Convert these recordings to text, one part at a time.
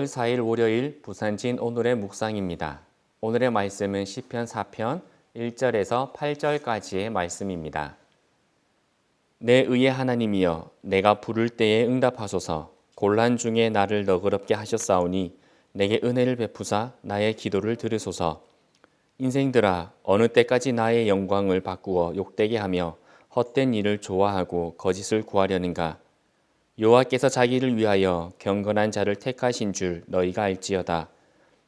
5월 4일 월요일 부산진 오늘의 묵상입니다. 오늘의 말씀은 시편 4편 1절에서 8절까지의 말씀입니다. 내 의의 하나님이여 내가 부를 때에 응답하소서. 곤란 중에 나를 너그럽게 하셨사오니 내게 은혜를 베푸사 나의 기도를 들으소서. 인생들아 어느 때까지 나의 영광을 바꾸어 욕되게 하며 헛된 일을 좋아하고 거짓을 구하려는가. 여호와께서 자기를 위하여 경건한 자를 택하신 줄 너희가 알지어다.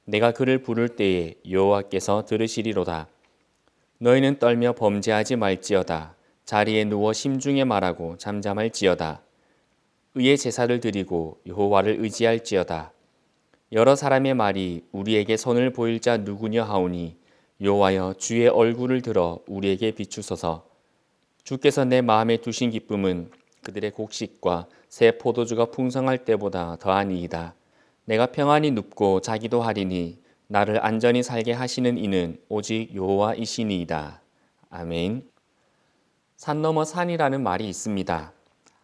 내가 그를 부를 때에 여호와께서 들으시리로다. 너희는 떨며 범죄하지 말지어다. 자리에 누워 심중에 말하고 잠잠할지어다. 의의 제사를 드리고 여호와를 의지할지어다. 여러 사람의 말이 우리에게 선을 보일 자 누구냐 하오니 여호와여 주의 얼굴을 들어 우리에게 비추소서. 주께서 내 마음에 두신 기쁨은 그들의 곡식과 새 포도주가 풍성할 때보다 더하니이다. 내가 평안히 눕고 자기도 하리니 나를 안전히 살게 하시는 이는 오직 여호와이시니이다. 아멘. 산 넘어 산이라는 말이 있습니다.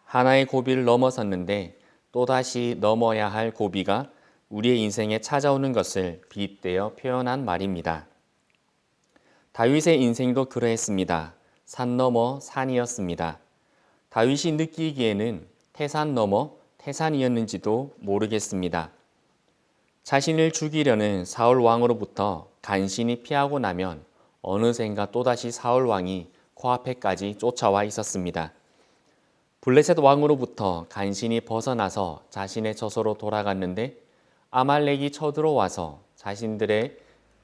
하나의 고비를 넘어섰는데 또다시 넘어야 할 고비가 우리의 인생에 찾아오는 것을 빗대어 표현한 말입니다. 다윗의 인생도 그러했습니다. 산 넘어 산이었습니다. 다윗이 느끼기에는 태산 넘어 태산이었는지도 모르겠습니다. 자신을 죽이려는 사울 왕으로부터 간신히 피하고 나면 어느샌가 또다시 사울 왕이 코앞에까지 쫓아와 있었습니다. 블레셋 왕으로부터 간신히 벗어나서 자신의 저소로 돌아갔는데 아말렉이 쳐들어와서 자신들의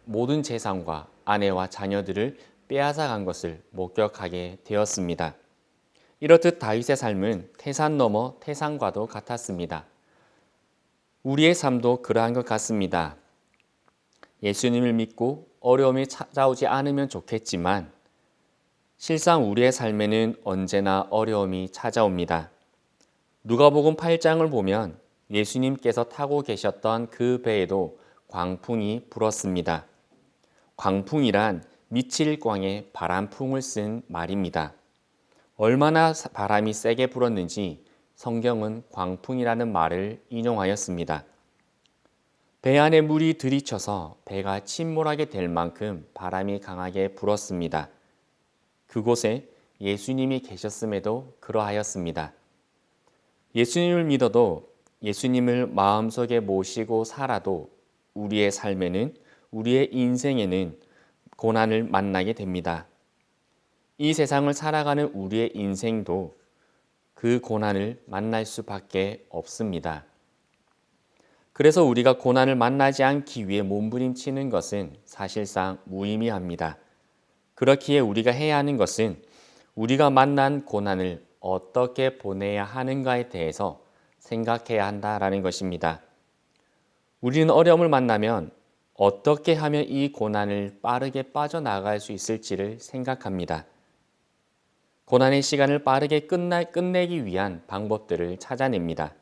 모든 재산과 아내와 자녀들을 빼앗아간 것을 목격하게 되었습니다. 이렇듯 다윗의 삶은 태산 넘어 태산과도 같았습니다. 우리의 삶도 그러한 것 같습니다. 예수님을 믿고 어려움이 찾아오지 않으면 좋겠지만 실상 우리의 삶에는 언제나 어려움이 찾아옵니다. 누가복음 8장을 보면 예수님께서 타고 계셨던 그 배에도 광풍이 불었습니다. 광풍이란 미칠광의 바람풍을 쓴 말입니다. 얼마나 바람이 세게 불었는지 성경은 광풍이라는 말을 인용하였습니다. 배 안에 물이 들이쳐서 배가 침몰하게 될 만큼 바람이 강하게 불었습니다. 그곳에 예수님이 계셨음에도 그러하였습니다. 예수님을 믿어도 예수님을 마음속에 모시고 살아도 우리의 삶에는 우리의 인생에는 고난을 만나게 됩니다. 이 세상을 살아가는 우리의 인생도 그 고난을 만날 수밖에 없습니다. 그래서 우리가 고난을 만나지 않기 위해 몸부림치는 것은 사실상 무의미합니다. 그렇기에 우리가 해야 하는 것은 우리가 만난 고난을 어떻게 보내야 하는가에 대해서 생각해야 한다라는 것입니다. 우리는 어려움을 만나면 어떻게 하면 이 고난을 빠르게 빠져나갈 수 있을지를 생각합니다. 고난의 시간을 빠르게 끝내기 위한 방법들을 찾아냅니다.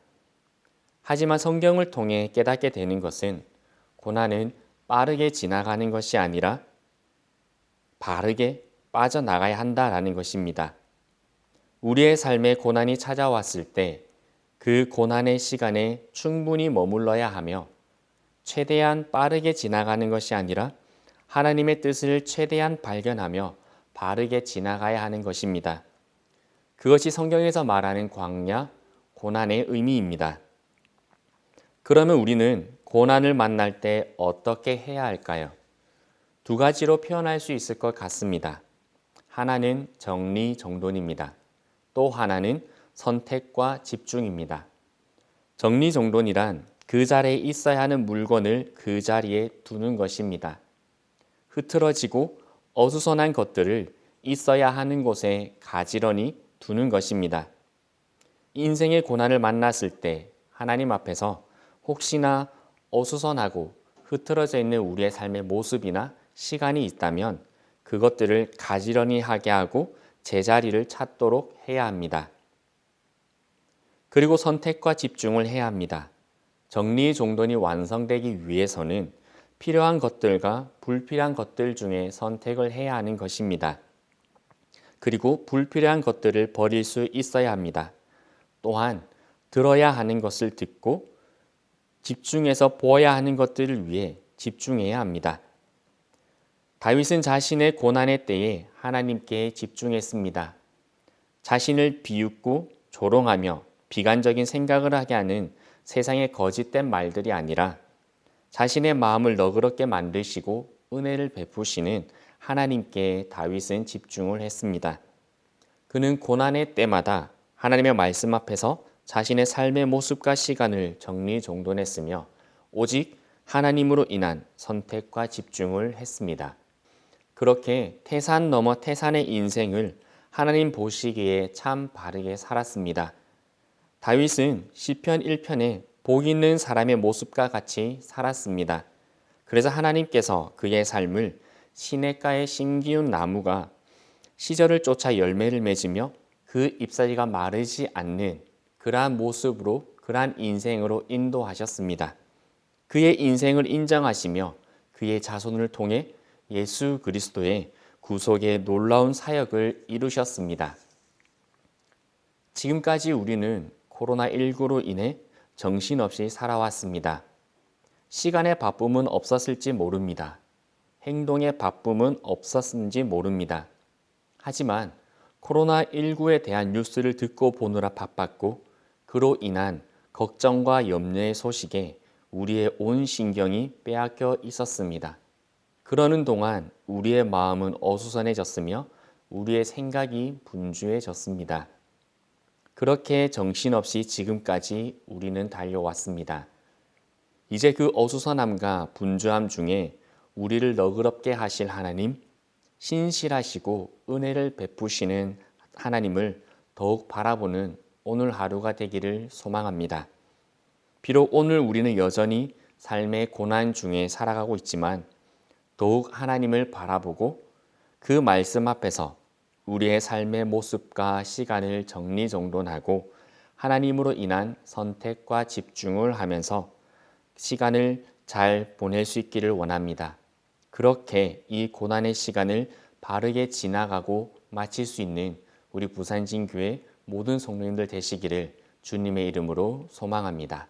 하지만 성경을 통해 깨닫게 되는 것은 고난은 빠르게 지나가는 것이 아니라 바르게 빠져나가야 한다라는 것입니다. 우리의 삶에 고난이 찾아왔을 때 그 고난의 시간에 충분히 머물러야 하며 최대한 빠르게 지나가는 것이 아니라 하나님의 뜻을 최대한 발견하며 바르게 지나가야 하는 것입니다. 그것이 성경에서 말하는 광야, 고난의 의미입니다. 그러면 우리는 고난을 만날 때 어떻게 해야 할까요? 두 가지로 표현할 수 있을 것 같습니다. 하나는 정리정돈입니다. 또 하나는 선택과 집중입니다. 정리정돈이란 그 자리에 있어야 하는 물건을 그 자리에 두는 것입니다. 흐트러지고 어수선한 것들을 있어야 하는 곳에 가지런히 두는 것입니다. 인생의 고난을 만났을 때 하나님 앞에서 혹시나 어수선하고 흐트러져 있는 우리의 삶의 모습이나 시간이 있다면 그것들을 가지런히 하게 하고 제자리를 찾도록 해야 합니다. 그리고 선택과 집중을 해야 합니다. 정리정돈이 완성되기 위해서는 필요한 것들과 불필요한 것들 중에 선택을 해야 하는 것입니다. 그리고 불필요한 것들을 버릴 수 있어야 합니다. 또한 들어야 하는 것을 듣고 집중해서 보아야 하는 것들을 위해 집중해야 합니다. 다윗은 자신의 고난의 때에 하나님께 집중했습니다. 자신을 비웃고 조롱하며 비관적인 생각을 하게 하는 세상의 거짓된 말들이 아니라 자신의 마음을 너그럽게 만드시고 은혜를 베푸시는 하나님께 다윗은 집중을 했습니다. 그는 고난의 때마다 하나님의 말씀 앞에서 자신의 삶의 모습과 시간을 정리정돈했으며 오직 하나님으로 인한 선택과 집중을 했습니다. 그렇게 태산 넘어 태산의 인생을 하나님 보시기에 참 바르게 살았습니다. 다윗은 시편 1편에 복 있는 사람의 모습과 같이 살았습니다. 그래서 하나님께서 그의 삶을 시냇가에 심기운 나무가 시절을 쫓아 열매를 맺으며 그 잎사귀가 마르지 않는 그러한 모습으로 그러한 인생으로 인도하셨습니다. 그의 인생을 인정하시며 그의 자손을 통해 예수 그리스도의 구속의 놀라운 사역을 이루셨습니다. 지금까지 우리는 코로나19로 인해 정신없이 살아왔습니다. 시간의 바쁨은 없었을지 모릅니다. 행동의 바쁨은 없었는지 모릅니다. 하지만 코로나19에 대한 뉴스를 듣고 보느라 바빴고 그로 인한 걱정과 염려의 소식에 우리의 온 신경이 빼앗겨 있었습니다. 그러는 동안 우리의 마음은 어수선해졌으며 우리의 생각이 분주해졌습니다. 그렇게 정신없이 지금까지 우리는 달려왔습니다. 이제 그 어수선함과 분주함 중에 우리를 너그럽게 하실 하나님, 신실하시고 은혜를 베푸시는 하나님을 더욱 바라보는 오늘 하루가 되기를 소망합니다. 비록 오늘 우리는 여전히 삶의 고난 중에 살아가고 있지만 더욱 하나님을 바라보고 그 말씀 앞에서 우리의 삶의 모습과 시간을 정리정돈하고 하나님으로 인한 선택과 집중을 하면서 시간을 잘 보낼 수 있기를 원합니다. 그렇게 이 고난의 시간을 바르게 지나가고 마칠 수 있는 우리 부산진교회 모든 성도님들 되시기를 주님의 이름으로 소망합니다.